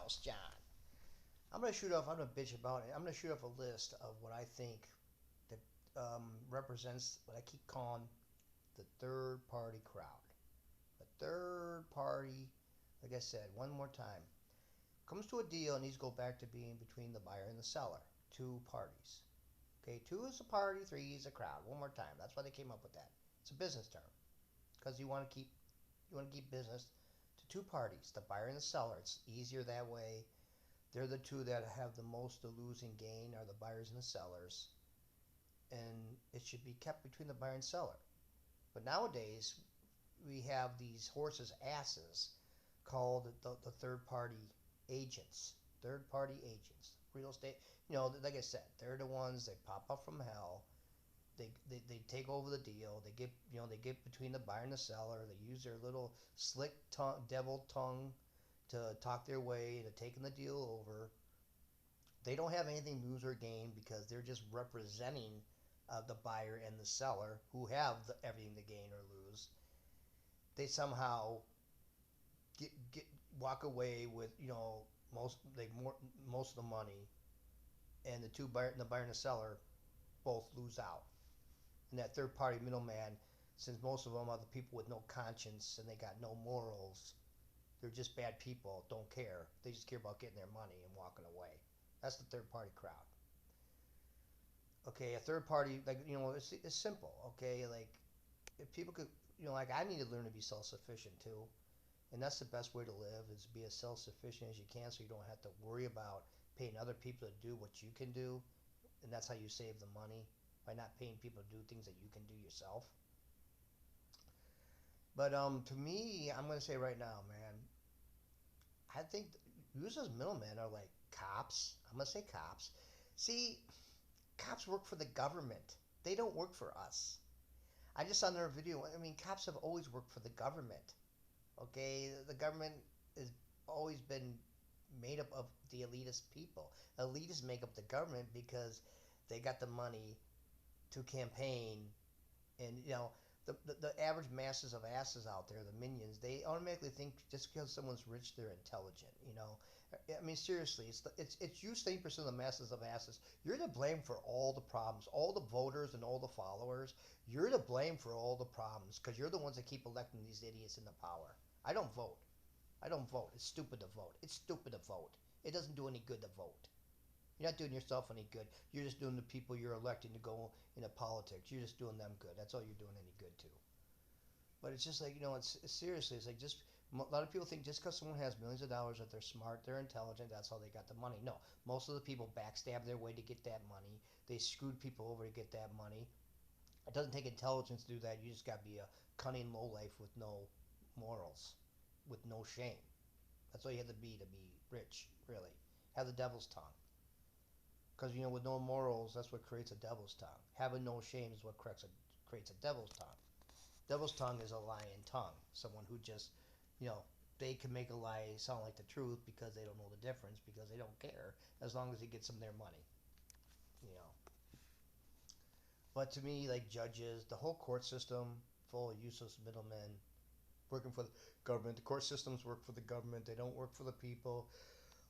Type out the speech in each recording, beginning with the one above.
house, John. I'm gonna shoot off. I'm gonna bitch about it. I'm gonna shoot off a list of what I think that represents what I keep calling the third party crowd. The third party, like I said, one more time, comes to a deal and needs to go back to being between the buyer and the seller. Two parties. Okay, two is a party, three is a crowd. One more time. That's why they came up with that. It's a business term because you want to keep business to two parties, the buyer and the seller. It's easier that way. They're the two that have the most to lose and gain are the buyers and the sellers, and it should be kept between the buyer and seller. But nowadays, we have these horses' asses called the third party agents. Third party agents. Real estate, like I said, they're the ones that pop up from hell. They take over the deal. They get between the buyer and the seller. They use their little slick tongue, devil tongue to talk their way to taking the deal over. They don't have anything to lose or gain because they're just representing the buyer and the seller who have everything to gain or lose. They somehow get walk away with most of the money, and the buyer and the seller both lose out. And that third party middleman, since most of them are the people with no conscience and they got no morals, they're just bad people, don't care. They just care about getting their money and walking away. That's the third party crowd. Okay, a third party, like, it's simple. Okay, like, if people could, like, I need to learn to be self sufficient too. And that's the best way to live is be as self sufficient as you can so you don't have to worry about paying other people to do what you can do. And that's how you save the money by not paying people to do things that you can do yourself. But to me, I'm gonna say right now, man, I think usually middlemen are like cops. I'm gonna say cops. See, cops work for the government. They don't work for us. I just saw another video. I mean, cops have always worked for the government. Okay, the government has always been made up of the elitist people. Elitists make up the government because they got the money to campaign, and the average masses of asses out there, the minions, they automatically think just because someone's rich, they're intelligent. I mean, seriously, it's you 30% of the masses of asses. You're to blame for all the problems, all the voters and all the followers. You're to blame for all the problems because you're the ones that keep electing these idiots into power. I don't vote. I don't vote. It's stupid to vote. It's stupid to vote. It doesn't do any good to vote. You're not doing yourself any good. You're just doing the people you're electing to go into politics. You're just doing them good. That's all you're doing any good to. But it's just like, it's seriously, it's like just a lot of people think just because someone has millions of dollars that they're smart, they're intelligent, that's how they got the money. No, most of the people backstab their way to get that money. They screwed people over to get that money. It doesn't take intelligence to do that. You just got to be a cunning lowlife with no morals, with no shame. That's all you have to be rich, really. Have the devil's tongue. Because, with no morals, that's what creates a devil's tongue. Having no shame is what creates a devil's tongue. Devil's tongue is a lying tongue. Someone who just, you know, they can make a lie sound like the truth because they don't know the difference, because they don't care, as long as it gets them their money, you know. But to me, like judges, the whole court system, full of useless middlemen working for the government. The court systems work for the government. They don't work for the people.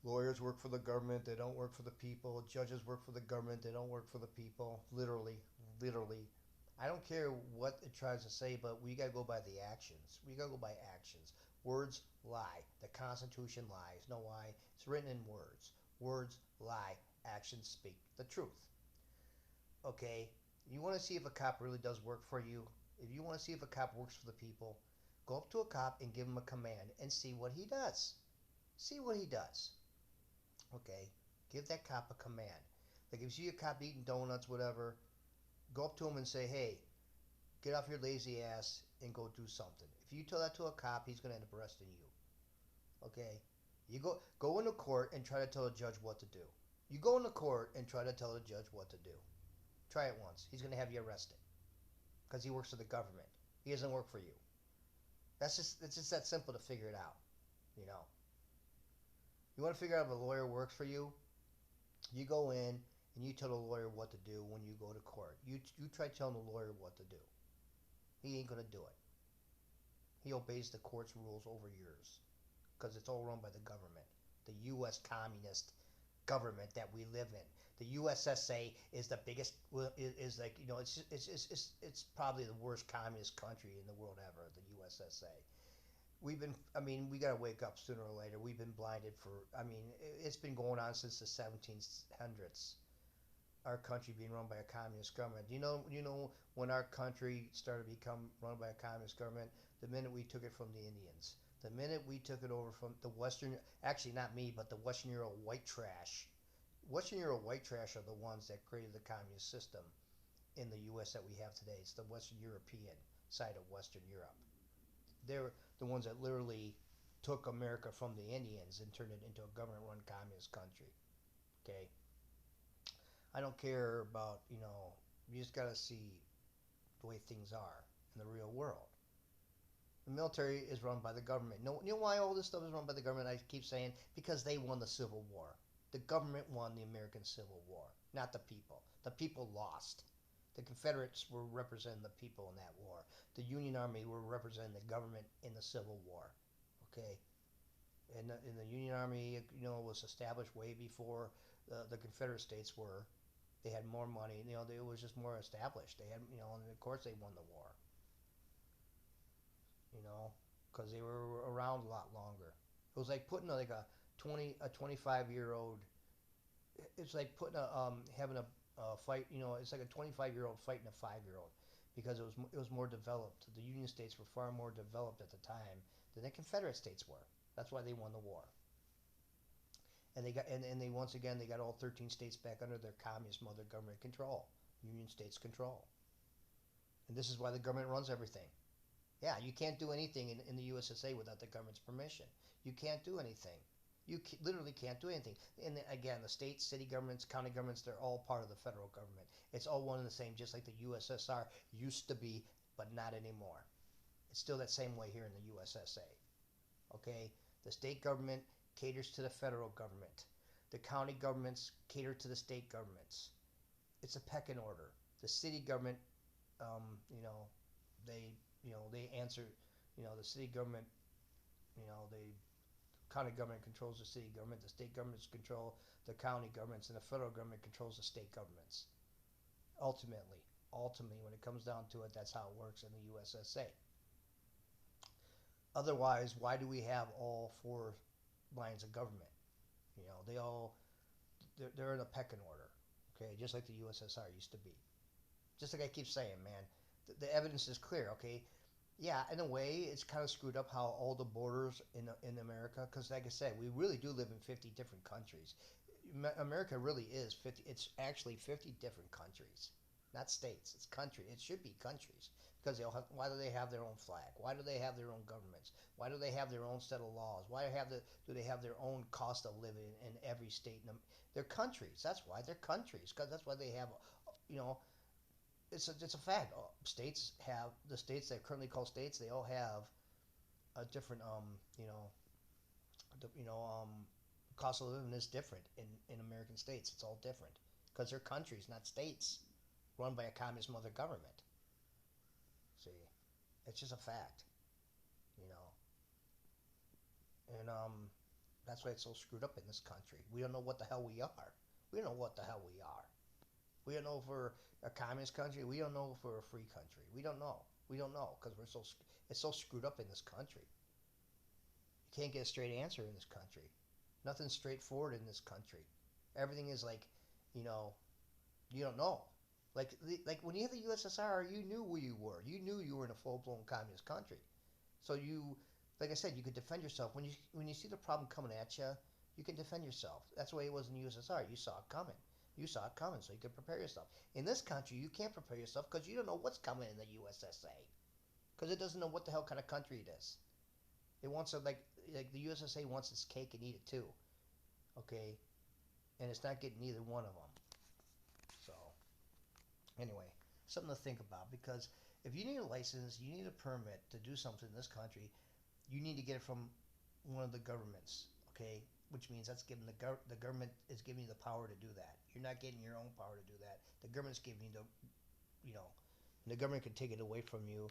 Lawyers work for the government. They don't work for the people. Judges work for the government. They don't work for the people. Literally, literally. I don't care what it tries to say, but we gotta go by the actions. We gotta go by actions. Words lie. The Constitution lies. Know why? It's written in words. Words lie. Actions speak the truth. Okay? You want to see if a cop really does work for you? If you want to see if a cop works for the people, go up to a cop and give him a command and see what he does. See what he does. Okay? Give that cop a command. Like if you see a cop eating donuts, whatever, go up to him and say, hey, get off your lazy ass and go do something. If you tell that to a cop, he's going to end up arresting you. Okay? You go into court and try to tell a judge what to do. You go into court and try to tell the judge what to do. Try it once. He's going to have you arrested because he works for the government. He doesn't work for you. It's just that simple to figure it out. You know. You want to figure out if a lawyer works for you? You go in and you tell the lawyer what to do when you go to court. You try telling the lawyer what to do. He ain't going to do it. He obeys the court's rules over yours because it's all run by the government. The U.S. communist government that we live in. The USSA is the biggest. Is like it's probably the worst communist country in the world ever. The USSA. We've been. I mean, we gotta wake up sooner or later. We've been blinded for. I mean, it's been going on since the 1700s. Our country being run by a communist government. You know when our country started to become run by a communist government, the minute we took it from the Indians, the minute we took it over from the Western, actually not me, but the Western Euro white trash. Western Euro white trash are the ones that created the communist system in the U.S. that we have today. It's the Western European side of Western Europe. They're the ones that literally took America from the Indians and turned it into a government-run communist country. Okay, I don't care about you just gotta see the way things are in the real world. The military is run by the government. No, you know why all this stuff is run by the government? I keep saying because they won the Civil War. The government won the American Civil War, not the people. The people lost. The Confederates were representing the people in that war. The Union Army were representing the government in the Civil War. Okay, and the Union Army, was established way before the Confederate States were. They had more money. It was just more established. They had, and of course they won the war. You know, because they were around a lot longer. It was like putting like a 25-year-old. It's like putting having a fight. It's like a 25-year-old fighting a 5-year-old, because it was more developed. The Union States were far more developed at the time than the Confederate States were. That's why they won the war. And they got and they once again they got all 13 states back under their communist mother government control, Union States control. And this is why the government runs everything. Yeah, you can't do anything in the USSA without the government's permission. You can't do anything. Literally can't do anything. And again, the states, city governments, county governments, they're all part of the federal government. It's all one and the same, just like the USSR used to be, but not anymore. It's still that same way here in the USSA. Okay? The state government caters to the federal government. The county governments cater to the state governments. It's a pecking order. The city government, um, you know, they, they answer, the city government, they county government controls the city government, the state governments control the county governments, and the federal government controls the state governments. Ultimately, when it comes down to it, that's how it works in the USSA. Otherwise, why do we have all four lines of government? They all they're in a pecking order, okay, just like the USSR used to be. Just like I keep saying, man, the evidence is clear, okay. Yeah, in a way, it's kind of screwed up how all the borders in America, because like I said, we really do live in 50 different countries. America really is 50. It's actually 50 different countries, not states. It's country. It should be countries because why do they have their own flag? Why do they have their own governments? Why do they have their own set of laws? Why do they have their own cost of living in every state? They're countries. That's why they're countries, because that's why they have, you know, it's a fact. The states that currently call states. They all have a different the, cost of living is different in American states. It's all different because they're countries, not states, run by a communist mother government. See, it's just a fact, you know, and that's why it's so screwed up in this country. We don't know what the hell we are. We don't know what the hell we are. We don't know if we're a communist country. We don't know if we're a free country. We don't know. We don't know because it's so screwed up in this country. You can't get a straight answer in this country. Nothing's straightforward in this country. Everything is like, you know, you don't know. Like when you had the USSR, you knew where you were. You knew you were in a full blown communist country. So like I said, you could defend yourself. When you see the problem coming at you, you can defend yourself. That's the way it was in the USSR. You saw it coming. You saw it coming, so you could prepare yourself. In this country, you can't prepare yourself because you don't know what's coming in the USSA. Because it doesn't know what the hell kind of country it is. It wants to like the USSA wants its cake and eat it too. Okay, and it's not getting either one of them. So anyway, something to think about, because if you need a license, you need a permit to do something in this country, you need to get it from one of the governments. Okay, which means that's giving the government is giving you the power to do that. You're not getting your own power to do that. The government's giving you you know, and the government can take it away from you.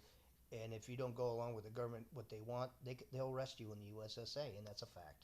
And if you don't go along with the government what they want, they'll arrest you in the USSA, and that's a fact.